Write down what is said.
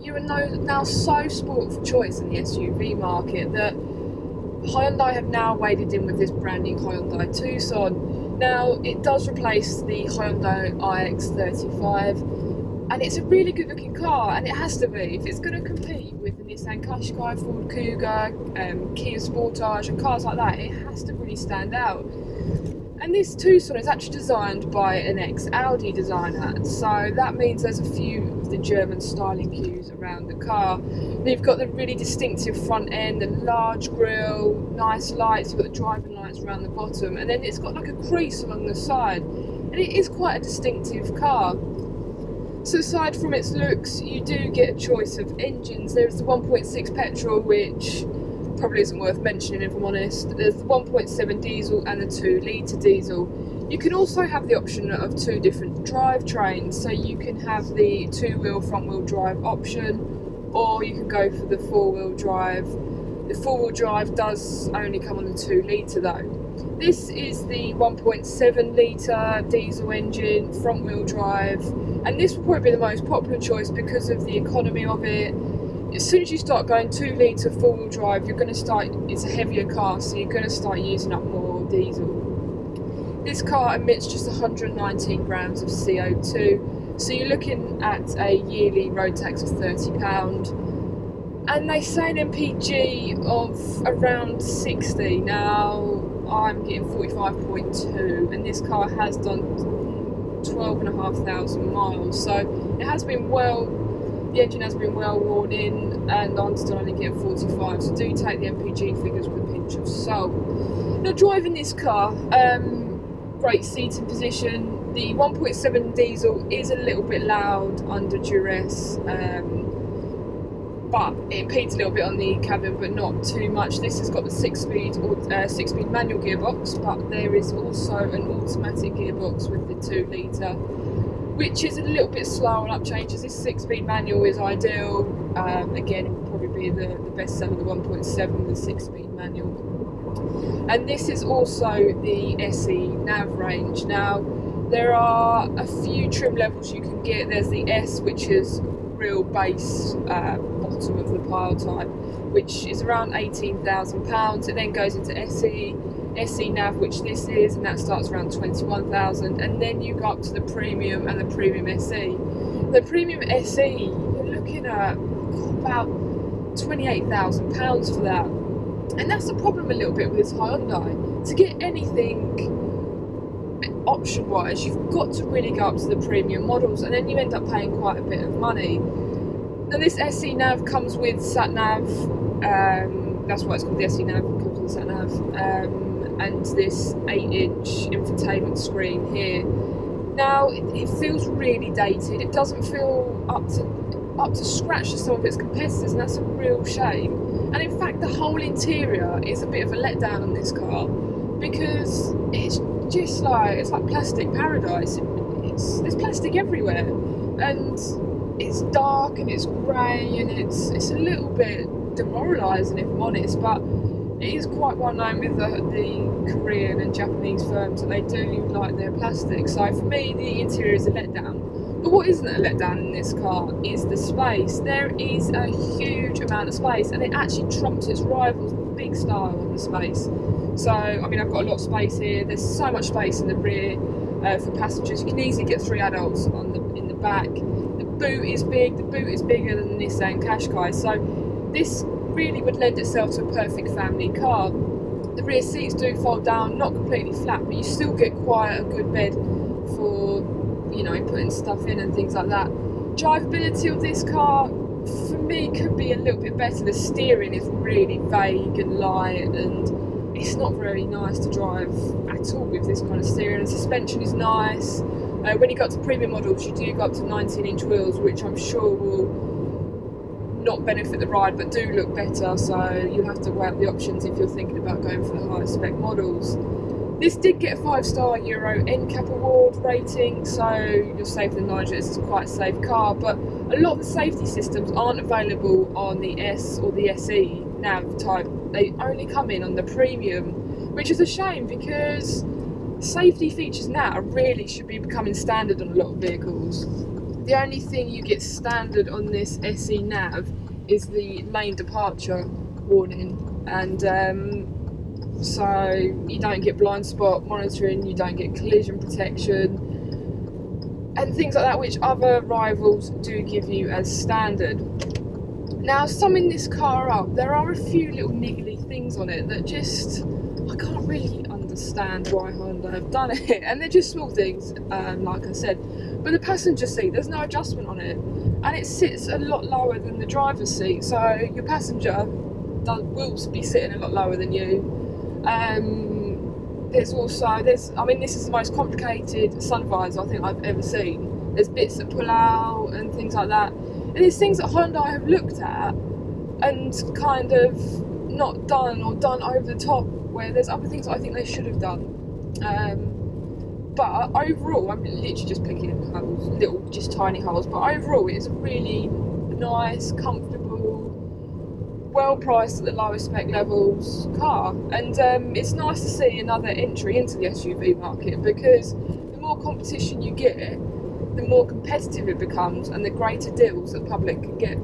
you are now so spoilt for choice in the SUV market that Hyundai have now waded in with this brand new Hyundai Tucson. Now, it does replace the Hyundai iX35, and it's a really good looking car, and it has to be. If it's going to compete with the Nissan Qashqai, Ford Kuga, Kia Sportage and cars like that, it has to really stand out. And this Tucson is actually designed by an ex-Audi designer, so that means there's a few of the German styling cues around the car. You've got the really distinctive front end, the large grille, nice lights, you've got the driving lights around the bottom, and then it's got like a crease along the side, and it is quite a distinctive car. So aside from its looks, you do get a choice of engines. There's the 1.6 petrol, which probably isn't worth mentioning if I'm honest. There's the 1.7 diesel and the 2 litre diesel. You can also have the option of 2 different drivetrains, so you can have the 2-wheel front wheel drive option, or you can go for the 4-wheel drive. The 4-wheel drive does only come on the 2 litre though. This is the 1.7 litre diesel engine, front wheel drive, and this will probably be the most popular choice because of the economy of it. As soon as you start going 2 litre 4-wheel drive, you're going to start, it's a heavier car, so you're going to start using up more diesel. This car emits just 119 grams of CO2, so you're looking at a yearly road tax of £30. And they say an MPG of around 60. Now, I'm getting 45.2, and this car has done 12,500 miles, so it has been the engine has been well worn in, and I'm still only getting 45, so do take the MPG figures with a pinch of salt. Now, driving this car, great seating position. The 1.7 diesel is a little bit loud under duress, but it impedes a little bit on the cabin, but not too much. This has got the 6-speed manual gearbox, but there is also an automatic gearbox with the 2 litre, which is a little bit slow on up changes. This 6-speed manual is ideal. Again, it will probably be the best seller, the 1.7, the 6-speed manual. And this is also the SE Nav range. Now, there are a few trim levels you can get. There's the S, which is real base bottom of the pile type, which is around £18,000. It then goes into SE Nav, which this is, and that starts around 21,000, and then you go up to the premium and the premium SE. The premium SE, you're looking at about £28,000 for that, and that's the problem a little bit with this Hyundai. To get anything option wise, you've got to really go up to the premium models, and then you end up paying quite a bit of money. Now, this SE Nav comes with sat nav, that's why it's called the SE Nav, it comes with sat nav, and this 8-inch infotainment screen here. Now, it feels really dated. It doesn't feel up to scratch to some of its competitors, and that's a real shame. And in fact, the whole interior is a bit of a letdown on this car, because it's just like, it's like plastic paradise. There's plastic everywhere, and it's dark and it's grey, and it's a little bit demoralising if I'm honest, but it is quite well known with the Korean and Japanese firms that they do like their plastic. So for me, the interior is a letdown. But what isn't a letdown in this car is the space. There is a huge amount of space, and it actually trumps its rivals big style on the space. So, I mean, I've got a lot of space here. There's so much space in the rear for passengers. You can easily get 3 adults in the back. The boot is big. The boot is bigger than the Nissan Qashqai. So this really would lend itself to a perfect family car. The rear seats do fold down, not completely flat, but you still get quite a good bed for, you know, putting stuff in and things like that. Drivability of this car, for me, could be a little bit better. The steering is really vague and light, and it's not very nice to drive at all with this kind of steering. The suspension is nice. When you go up to premium models, you do go up to 19-inch wheels, which I'm sure will not benefit the ride, but do look better, so you'll have to weigh up the options if you're thinking about going for the higher spec models. This did get a 5-star Euro NCAP award rating, so you're safe in the knowledge that this is quite a safe car, but a lot of the safety systems aren't available on the S or the SE Nav type. They only come in on the premium, which is a shame, because safety features now really should be becoming standard on a lot of vehicles. The only thing you get standard on this SE Nav is the lane departure warning, and so you don't get blind spot monitoring, you don't get collision protection and things like that, which other rivals do give you as standard. Now, summing this car up, there are a few little niggly things on it that just, I can't really understand why Hyundai have done it, and they're just small things, like I said. But the passenger seat, there's no adjustment on it, and it sits a lot lower than the driver's seat, so your passenger will be sitting a lot lower than you. This is the most complicated sun visor I think I've ever seen. There's bits that pull out and things like that. And there's things that Hyundai have looked at and kind of not done, or done over the top, where there's other things that I think they should have done. But overall, I'm literally just picking holes, just tiny holes, but overall it's a really nice, comfortable, well priced at the lowest spec levels car. And it's nice to see another entry into the SUV market, because the more competition you get, the more competitive it becomes and the greater deals that the public can get.